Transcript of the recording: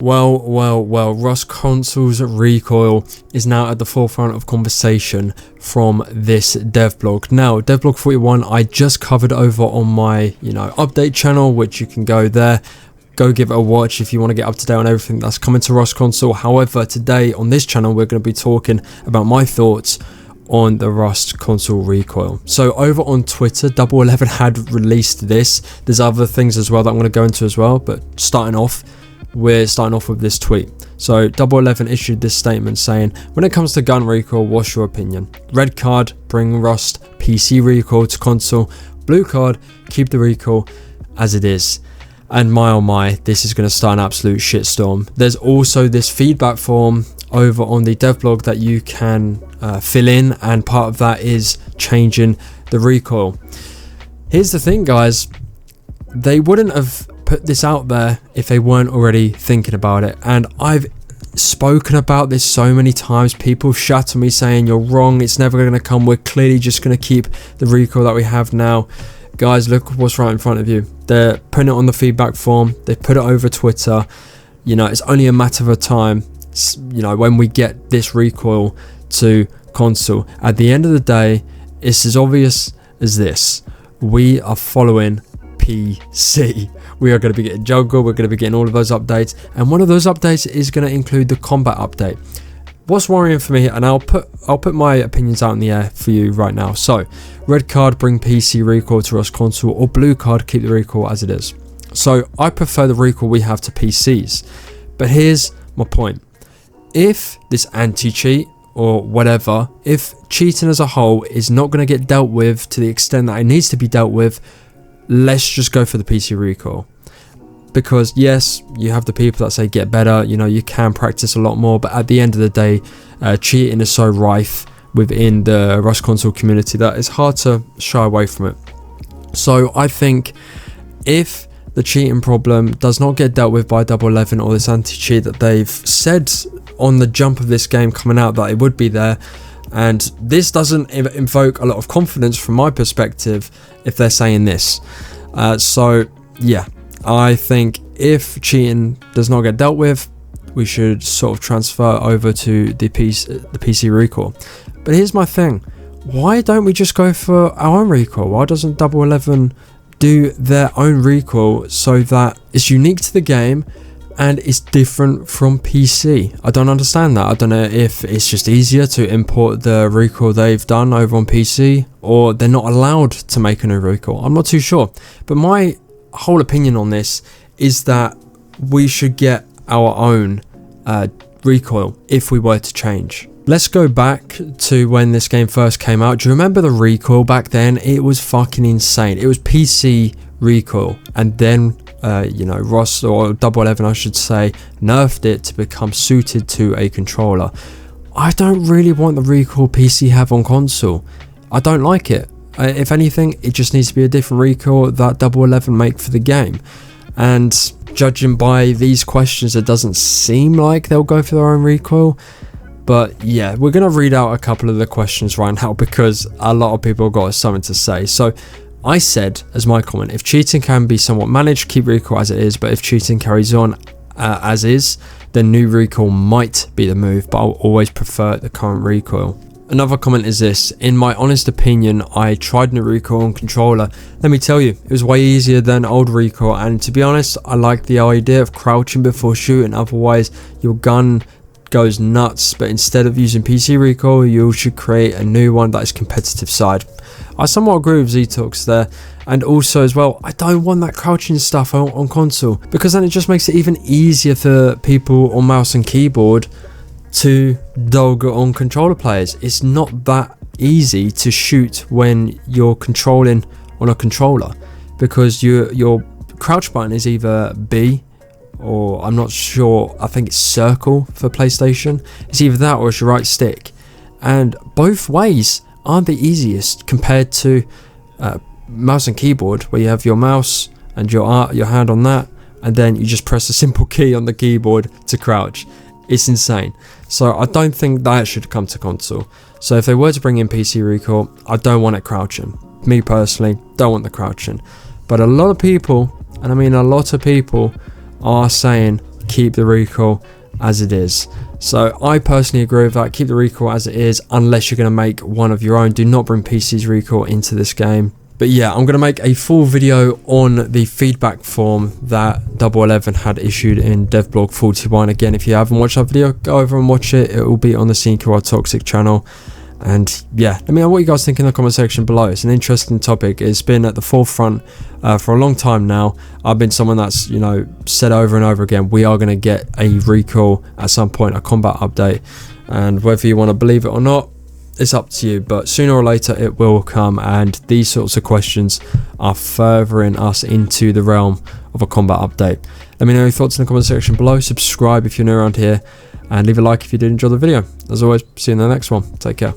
Well, Rust console's recoil is now at the forefront of conversation from this devblog. Now, devblog 41 I just covered over on my, update channel, which you can go there. Go give it a watch if you want to get up to date on everything that's coming to Rust console. However, today on this channel, we're going to be talking about my thoughts on the Rust console recoil. So over on Twitter, Double 11 had released this. There's other things as well that I'm going to go into as well, but we're starting off with this tweet. So Double 11 issued this statement saying, when it comes to gun recoil, what's your opinion? Red card, bring Rust PC recoil to console. Blue card, keep the recoil as it is. And my oh my, this is going to start an absolute shitstorm. There's also this feedback form over on the devblog that you can fill in, and part of that is changing the recoil. Here's the thing, guys, they wouldn't have put this out there if they weren't already thinking about it, and I've spoken about this so many times. People shout at me saying you're wrong, it's never going to come, we're clearly just going to keep the recoil that we have now. Guys, look what's right in front of you. They're putting it on the feedback form, they put it over Twitter. It's only a matter of time, when we get this recoil to console. At the end of the day, it's as obvious as this: we are following PC. We are going to be getting jungle, we're going to be getting all of those updates, and one of those updates is going to include the combat update. What's worrying for me, and I'll put my opinions out in the air for you right now. So, red card, bring PC recoil to Rust console, or blue card, keep the recoil as it is. So I prefer the recoil we have to PCs, but here's my point: if this anti-cheat or whatever, if cheating as a whole is not going to get dealt with to the extent that it needs to be dealt with, let's just go for the PC recoil. Because yes, you have the people that say get better, you can practice a lot more, but at the end of the day, cheating is so rife within the Rust console community that it's hard to shy away from it. So I think if the cheating problem does not get dealt with by Double 11, or this anti-cheat that they've said on the jump of this game coming out that it would be there, and this doesn't invoke a lot of confidence from my perspective if they're saying this. So yeah, I think if cheating does not get dealt with, we should sort of transfer over to the PC recoil. But here's my thing: why don't we just go for our own recoil? Why doesn't Double 11 do their own recoil so that it's unique to the game and it's different from PC? I don't understand that. I don't know if it's just easier to import the recoil they've done over on PC, or they're not allowed to make a new recoil. I'm not too sure. But my whole opinion on this is that we should get our own recoil if we were to change. Let's go back to when this game first came out. Do you remember the recoil back then? It was fucking insane. It was PC recoil, and then Rust, or Double 11 I should say, nerfed it to become suited to a controller. I don't really want the recoil PC have on console. I don't like it. If anything, it just needs to be a different recoil that Double 11 make for the game. And judging by these questions, it doesn't seem like they'll go for their own recoil. But yeah, we're going to read out a couple of the questions right now because a lot of people have got something to say. So I said as my comment, if cheating can be somewhat managed, keep recoil as it is. But if cheating carries on as is, then new recoil might be the move, but I'll always prefer the current recoil. Another comment is this: in my honest opinion, I tried new recoil on controller. Let me tell you, it was way easier than old recoil, and to be honest, I like the idea of crouching before shooting, otherwise your gun goes nuts. But instead of using PC recoil, you should create a new one that is competitive side. I somewhat agree with Z-Talks there, and also as well, I don't want that crouching stuff on console, because then it just makes it even easier for people on mouse and keyboard to dog on controller players. It's not that easy to shoot when you're controlling on a controller, because your crouch button is either B, or I'm not sure, I think it's circle for PlayStation. It's either that or it's your right stick, and both ways aren't the easiest compared to mouse and keyboard, where you have your mouse and your hand on that, and then you just press a simple key on the keyboard to crouch. It's insane. So I don't think that should come to console. So if they were to bring in PC recoil, I don't want it crouching. Me personally, don't want the crouching. But a lot of people, and I mean a lot of people, are saying keep the recoil as it is. So I personally agree with that. Keep the recoil as it is unless you're going to make one of your own. Do not bring PC's recoil into this game. But yeah, I'm going to make a full video on the feedback form that Double 11 had issued in devblog 41. Again, if you haven't watched that video, go over and watch it. It will be on the CQR Toxic channel. And yeah, let me know what you guys think in the comment section below. It's an interesting topic. It's been at the forefront for a long time now. I've been someone that's, you know, said over and over again, we are going to get a recoil at some point, a combat update. And whether you want to believe it or not, it's up to you, but sooner or later it will come, and these sorts of questions are furthering us into the realm of a combat update. Let me know your thoughts in the comment section below. Subscribe if you're new around here, and leave a like if you did enjoy the video. As always, see you in the next one. Take care.